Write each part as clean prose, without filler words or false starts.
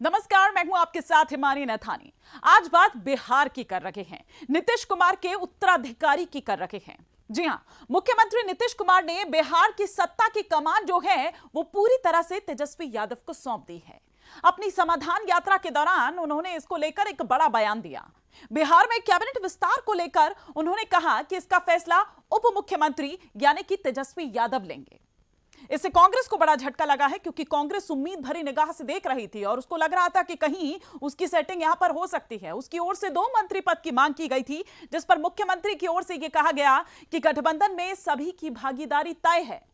नमस्कार, मैं हूं आपके साथ हिमानी नथानी। आज बात बिहार की कर रहे हैं, नीतीश कुमार के उत्तराधिकारी की कर रहे हैं। जी हां, मुख्यमंत्री नीतीश कुमार ने बिहार की सत्ता की कमान जो है वो पूरी तरह से तेजस्वी यादव को सौंप दी है। अपनी समाधान यात्रा के दौरान उन्होंने इसको लेकर एक बड़ा बयान दिया। बिहार में कैबिनेट विस्तार को लेकर उन्होंने कहा कि इसका फैसला उप मुख्यमंत्री यानी कि तेजस्वी यादव लेंगे। इससे कांग्रेस को बड़ा झटका लगा है, क्योंकि कांग्रेस उम्मीद भरी निगाह से देख रही थी और उसको लग रहा था कि कहीं उसकी सेटिंग यहां पर हो सकती है। उसकी ओर से 2 मंत्री पद की मांग की गई थी, जिस पर मुख्यमंत्री की ओर से यह कहा गया कि गठबंधन में सभी की भागीदारी तय है।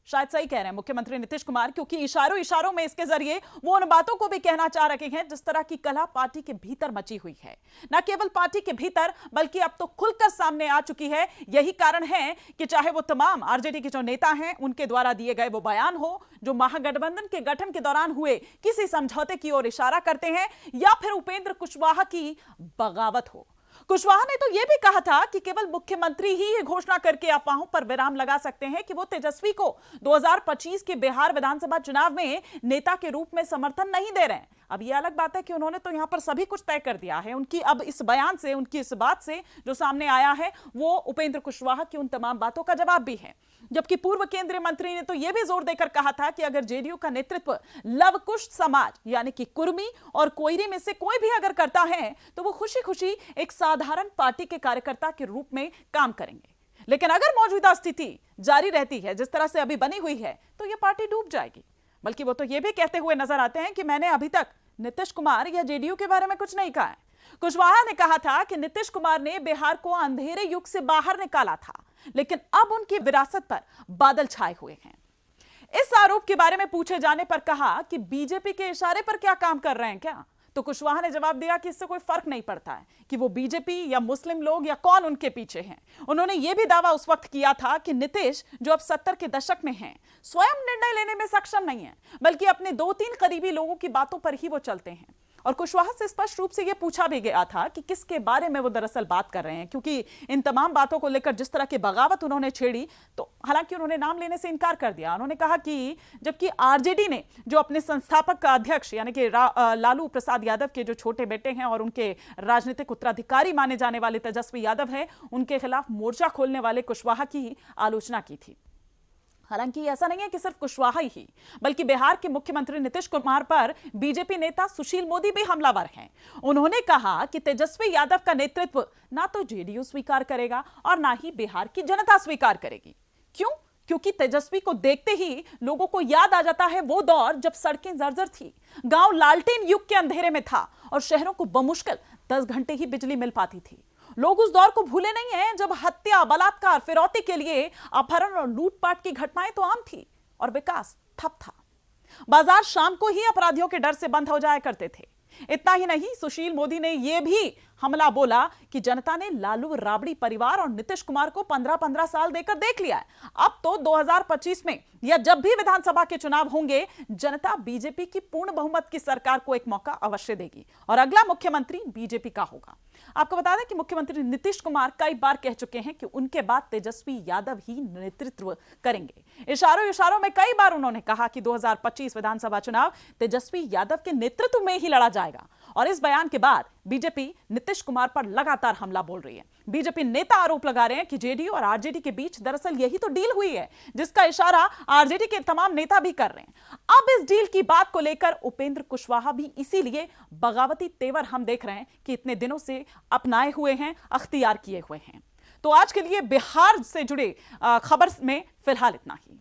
शायद सही कह रहे हैं मुख्यमंत्री नीतीश कुमार, क्योंकि इशारों इशारों में इसके जरिए वो उन बातों को भी कहना चाह रहे हैं जिस तरह की कलह पार्टी के भीतर मची हुई है। न केवल पार्टी के भीतर बल्कि अब तो खुलकर सामने आ चुकी है। यही कारण है कि चाहे वो तमाम आरजेडी के जो नेता हैं उनके द्वारा दिए गए वो बयान हो जो महागठबंधन के गठन के दौरान हुए किसी समझौते की ओर इशारा करते हैं, या फिर उपेंद्र कुशवाहा की बगावत हो। कुशवाहा ने तो यह भी कहा था कि केवल मुख्यमंत्री ही ये घोषणा करके अफवाहों पर विराम लगा सकते हैं कि वो तेजस्वी को 2025 के बिहार विधानसभा चुनाव में नेता के रूप में समर्थन नहीं दे रहे हैं। अब ये अलग बात है कि उन्होंने तो यहां पर सभी कुछ तय कर दिया है। उनकी अब इस बयान से, उनकी इस बात से जो सामने आया है वो उपेंद्र कुशवाहा की उन तमाम बातों का जवाब भी है। जबकि पूर्व केंद्रीय मंत्री ने तो यह भी जोर देकर कहा था कि अगर जेडीयू का नेतृत्व लवकुश समाज यानी कि कुर्मी और कोयरी में से कोई भी अगर करता है तो वो खुशी खुशी एक साधारण पार्टी के कार्यकर्ता के रूप में काम करेंगे। लेकिन अगर मौजूदा स्थिति जारी रहती है जिस तरह से अभी बनी हुई है तो यह पार्टी डूब जाएगी। बल्कि वो तो यह भी कहते हुए नजर आते हैं कि मैंने अभी तक नीतीश कुमार या जेडीयू के बारे में कुछ नहीं कहा है। कुशवाहा ने कहा था कि नीतीश कुमार ने बिहार को अंधेरे युग से बाहर निकाला था, लेकिन अब उनकी विरासत पर बादल छाए हुए हैं। इस आरोप के बारे में पूछे जाने पर कहा कि बीजेपी के इशारे पर क्या काम कर रहे हैं क्या, तो कुशवाहा ने जवाब दिया कि इससे कोई फर्क नहीं पड़ता है कि वो बीजेपी या मुस्लिम लोग या कौन उनके पीछे हैं। उन्होंने यह भी दावा उस वक्त किया था कि नीतीश जो अब 70 के दशक में हैं, स्वयं निर्णय लेने में सक्षम नहीं है, बल्कि अपने 2-3 करीबी लोगों की बातों पर ही वो चलते हैं। और कुशवाहा से स्पष्ट रूप से यह पूछा भी गया था कि किसके बारे में वो दरअसल बात कर रहे हैं, क्योंकि इन तमाम बातों को लेकर जिस तरह की बगावत उन्होंने छेड़ी, तो हालांकि उन्होंने नाम लेने से इनकार कर दिया। उन्होंने कहा कि जबकि आरजेडी ने जो अपने संस्थापक अध्यक्ष यानी कि लालू प्रसाद यादव के जो छोटे बेटे हैं और उनके राजनीतिक उत्तराधिकारी माने जाने वाले तेजस्वी यादव हैं, उनके खिलाफ मोर्चा खोलने वाले कुशवाहा की आलोचना की थी। हालांकि ऐसा नहीं है कि सिर्फ कुशवाहा ही, बल्कि बिहार के मुख्यमंत्री नीतीश कुमार पर बीजेपी नेता सुशील मोदी भी हमलावर हैं। उन्होंने कहा कि तेजस्वी यादव का नेतृत्व ना तो जेडीयू स्वीकार करेगा और ना ही बिहार की जनता स्वीकार करेगी। क्यों? क्योंकि तेजस्वी को देखते ही लोगों को याद आ जाता है वो दौर जब सड़कें जर्जर थी, गांव लालटेन युग के अंधेरे में था और शहरों को बमुश्किल 10 घंटे ही बिजली मिल पाती थी। लोग उस दौर को भूले नहीं हैं जब हत्या, बलात्कार, फिरौती के लिए अपहरण और लूटपाट की घटनाएं तो आम थी और विकास ठप था। बाजार शाम को ही अपराधियों के डर से बंद हो जाया करते थे। इतना ही नहीं, सुशील मोदी ने यह भी हमला बोला कि जनता ने लालू राबड़ी परिवार और नीतीश कुमार को 15-15 साल देकर देख लिया है। अब तो 2025 में या जब भी विधानसभा के चुनाव होंगे, जनता बीजेपी की पूर्ण बहुमत की सरकार को एक मौका अवश्य देगी और अगला मुख्यमंत्री बीजेपी का होगा। आपको बता दें कि मुख्यमंत्री नीतीश कुमार कई बार कह चुके हैं कि उनके बाद तेजस्वी यादव ही नेतृत्व करेंगे। इशारों इशारों में कई बार उन्होंने कहा कि 2025 विधानसभा चुनाव तेजस्वी यादव के नेतृत्व में ही लड़ा जाएगा। और इस बयान के बाद बीजेपी नीतीश कुमार पर लगातार हमला बोल रही है। बीजेपी नेता आरोप लगा रहे हैं कि जेडीयू और आरजेडी के बीच दरअसल यही तो डील हुई है, जिसका इशारा आरजेडी के तमाम नेता भी कर रहे हैं। अब इस डील की बात को लेकर उपेंद्र कुशवाहा भी इसीलिए बगावती तेवर हम देख रहे हैं कि इतने दिनों से अपनाए हुए हैं, अख्तियार किए हुए हैं। तो आज के लिए बिहार से जुड़े खबर में फिलहाल इतना ही।